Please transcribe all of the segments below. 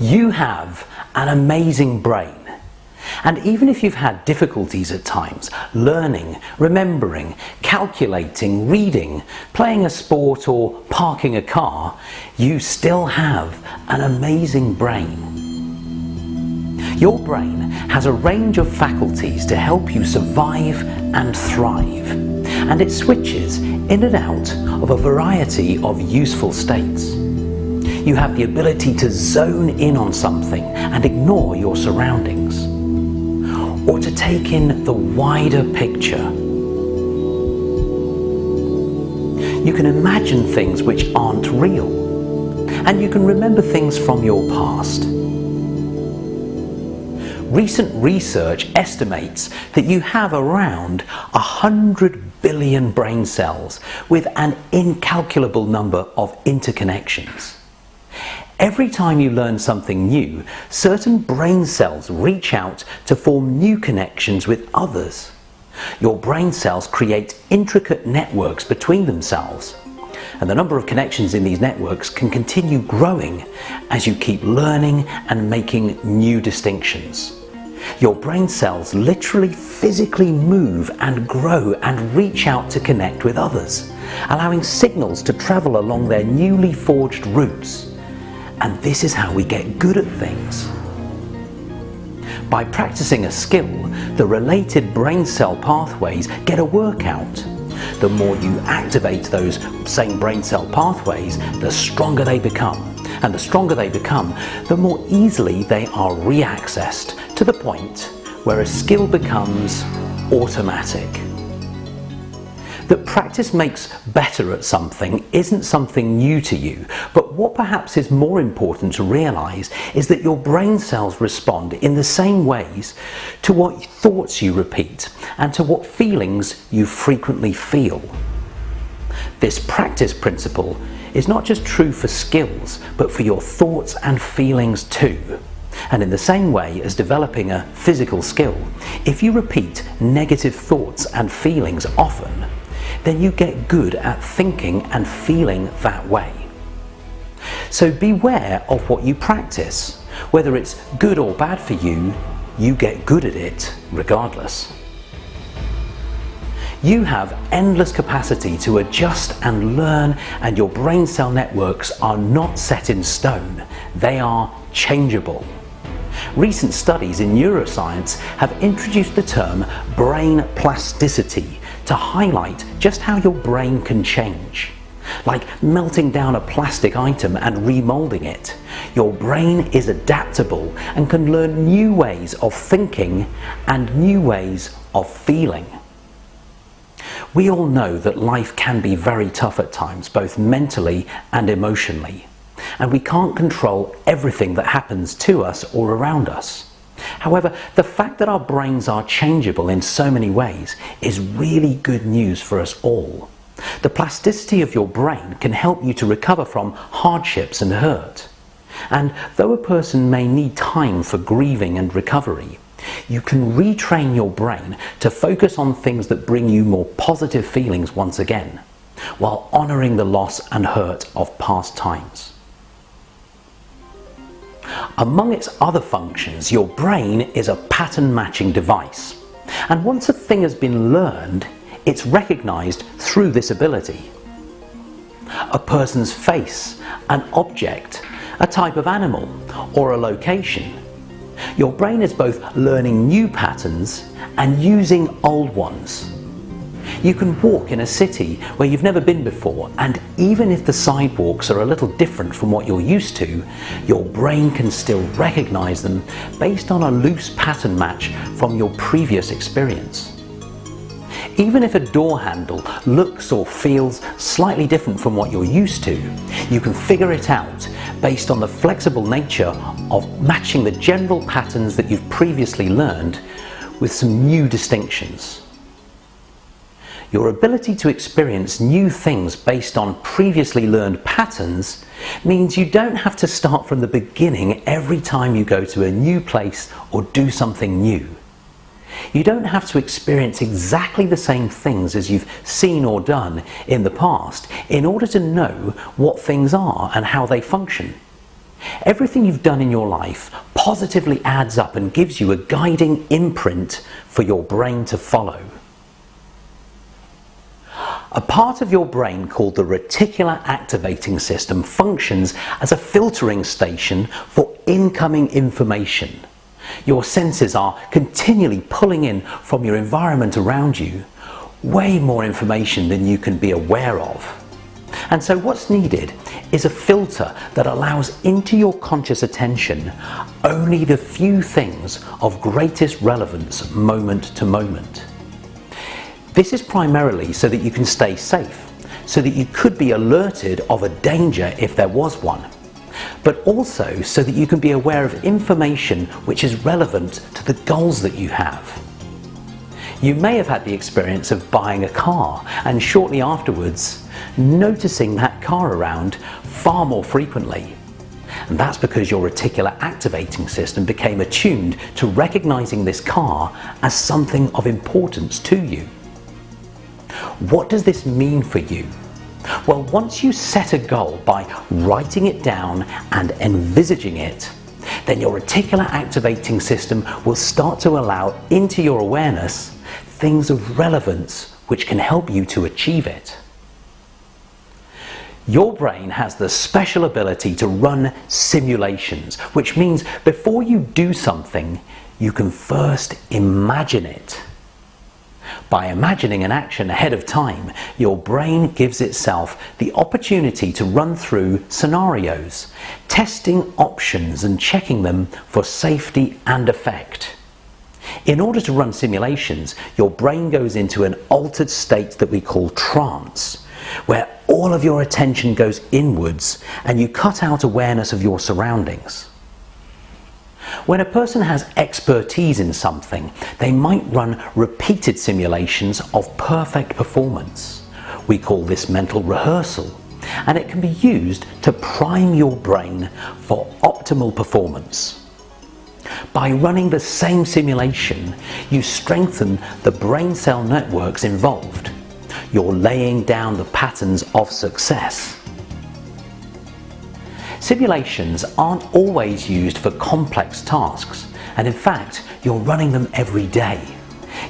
You have an amazing brain. And even if you've had difficulties at times learning, remembering, calculating, reading, playing a sport or parking a car, you still have an amazing brain. Your brain has a range of faculties to help you survive and thrive, and it switches in and out of a variety of useful states. You have the ability to zone in on something and ignore your surroundings, or to take in the wider picture. You can imagine things which aren't real, and you can remember things from your past. Recent research estimates that you have around 100 billion brain cells with an incalculable number of interconnections. Every time you learn something new, certain brain cells reach out to form new connections with others. Your brain cells create intricate networks between themselves, and the number of connections in these networks can continue growing as you keep learning and making new distinctions. Your brain cells literally physically move and grow and reach out to connect with others, allowing signals to travel along their newly forged routes. And this is how we get good at things. By practicing a skill, the related brain cell pathways get a workout. The more you activate those same brain cell pathways, the stronger they become. And the stronger they become, the more easily they are re-accessed, to the point where a skill becomes automatic. That practice makes better at something isn't something new to you, but what perhaps is more important to realize is that your brain cells respond in the same ways to what thoughts you repeat and to what feelings you frequently feel. This practice principle is not just true for skills, but for your thoughts and feelings too. And in the same way as developing a physical skill, if you repeat negative thoughts and feelings often, then you get good at thinking and feeling that way. So beware of what you practice. Whether it's good or bad for you, you get good at it regardless. You have endless capacity to adjust and learn, and your brain cell networks are not set in stone. They are changeable. Recent studies in neuroscience have introduced the term brain plasticity to highlight just how your brain can change. Like melting down a plastic item and remolding it, your brain is adaptable and can learn new ways of thinking and new ways of feeling. We all know that life can be very tough at times, both mentally and emotionally, and we can't control everything that happens to us or around us. However, the fact that our brains are changeable in so many ways is really good news for us all. The plasticity of your brain can help you to recover from hardships and hurt. And though a person may need time for grieving and recovery, you can retrain your brain to focus on things that bring you more positive feelings once again, while honoring the loss and hurt of past times. Among its other functions, your brain is a pattern matching device. And once a thing has been learned, it's recognized through this ability. A person's face, an object, a type of animal, or a location. Your brain is both learning new patterns and using old ones. You can walk in a city where you've never been before, and even if the sidewalks are a little different from what you're used to, your brain can still recognize them based on a loose pattern match from your previous experience. Even if a door handle looks or feels slightly different from what you're used to, you can figure it out based on the flexible nature of matching the general patterns that you've previously learned with some new distinctions. Your ability to experience new things based on previously learned patterns means you don't have to start from the beginning every time you go to a new place or do something new. You don't have to experience exactly the same things as you've seen or done in the past in order to know what things are and how they function. Everything you've done in your life positively adds up and gives you a guiding imprint for your brain to follow. A part of your brain called the reticular activating system functions as a filtering station for incoming information. Your senses are continually pulling in from your environment around you way more information than you can be aware of. And so what's needed is a filter that allows into your conscious attention only the few things of greatest relevance moment to moment. This is primarily so that you can stay safe, so that you could be alerted of a danger if there was one, but also so that you can be aware of information which is relevant to the goals that you have. You may have had the experience of buying a car and shortly afterwards noticing that car around far more frequently. And that's because your reticular activating system became attuned to recognizing this car as something of importance to you. What does this mean for you? Well, once you set a goal by writing it down and envisaging it, then your reticular activating system will start to allow into your awareness things of relevance which can help you to achieve it. Your brain has the special ability to run simulations, which means before you do something, you can first imagine it. By imagining an action ahead of time, your brain gives itself the opportunity to run through scenarios, testing options and checking them for safety and effect. In order to run simulations, your brain goes into an altered state that we call trance, where all of your attention goes inwards and you cut out awareness of your surroundings. When a person has expertise in something, they might run repeated simulations of perfect performance. We call this mental rehearsal, and it can be used to prime your brain for optimal performance. By running the same simulation, you strengthen the brain cell networks involved. You're laying down the patterns of success. Simulations aren't always used for complex tasks, and in fact, you're running them every day.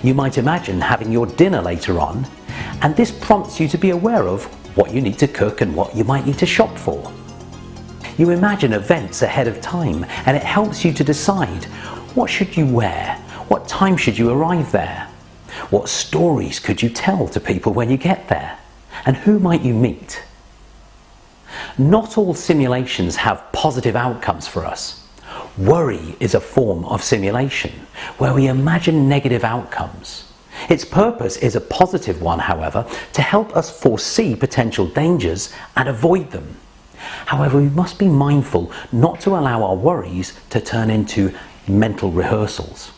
You might imagine having your dinner later on, and this prompts you to be aware of what you need to cook and what you might need to shop for. You imagine events ahead of time, and it helps you to decide what should you wear, what time should you arrive there, what stories could you tell to people when you get there, and who might you meet. Not all simulations have positive outcomes for us. Worry is a form of simulation where we imagine negative outcomes. Its purpose is a positive one, however, to help us foresee potential dangers and avoid them. However, we must be mindful not to allow our worries to turn into mental rehearsals.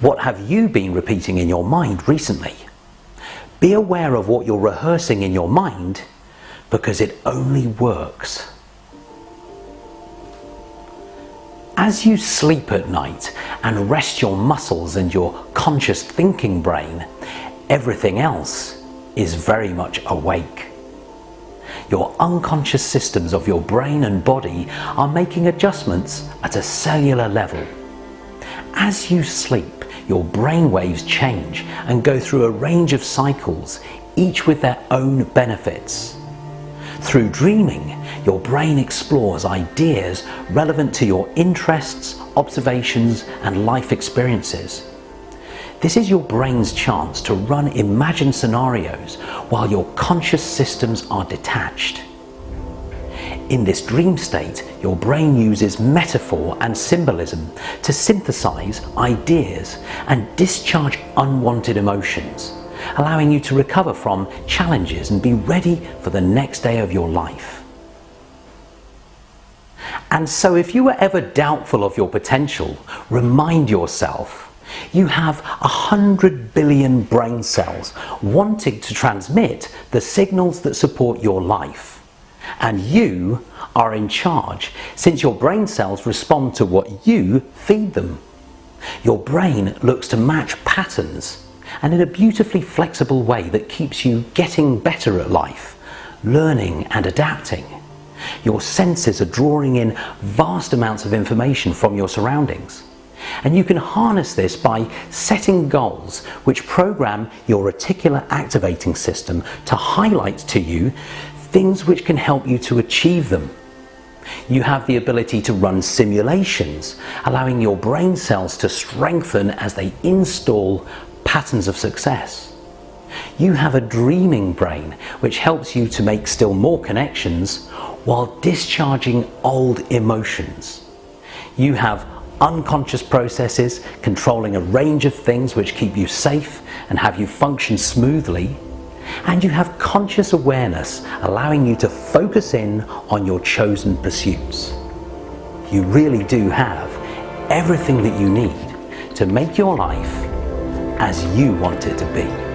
What have you been repeating in your mind recently? Be aware of what you're rehearsing in your mind, because it only works. As you sleep at night and rest your muscles and your conscious thinking brain, everything else is very much awake. Your unconscious systems of your brain and body are making adjustments at a cellular level. As you sleep, your brain waves change and go through a range of cycles, each with their own benefits. Through dreaming, your brain explores ideas relevant to your interests, observations, and life experiences. This is your brain's chance to run imagined scenarios while your conscious systems are detached. In this dream state, your brain uses metaphor and symbolism to synthesize ideas and discharge unwanted emotions, allowing you to recover from challenges and be ready for the next day of your life. And so if you were ever doubtful of your potential, remind yourself you have 100 billion brain cells wanting to transmit the signals that support your life. And you are in charge, since your brain cells respond to what you feed them. Your brain looks to match patterns, and in a beautifully flexible way that keeps you getting better at life, learning and adapting. Your senses are drawing in vast amounts of information from your surroundings. And you can harness this by setting goals which program your reticular activating system to highlight to you things which can help you to achieve them. You have the ability to run simulations, allowing your brain cells to strengthen as they install patterns of success. You have a dreaming brain which helps you to make still more connections while discharging old emotions. You have unconscious processes controlling a range of things which keep you safe and have you function smoothly. And you have conscious awareness allowing you to focus in on your chosen pursuits. You really do have everything that you need to make your life as you want it to be.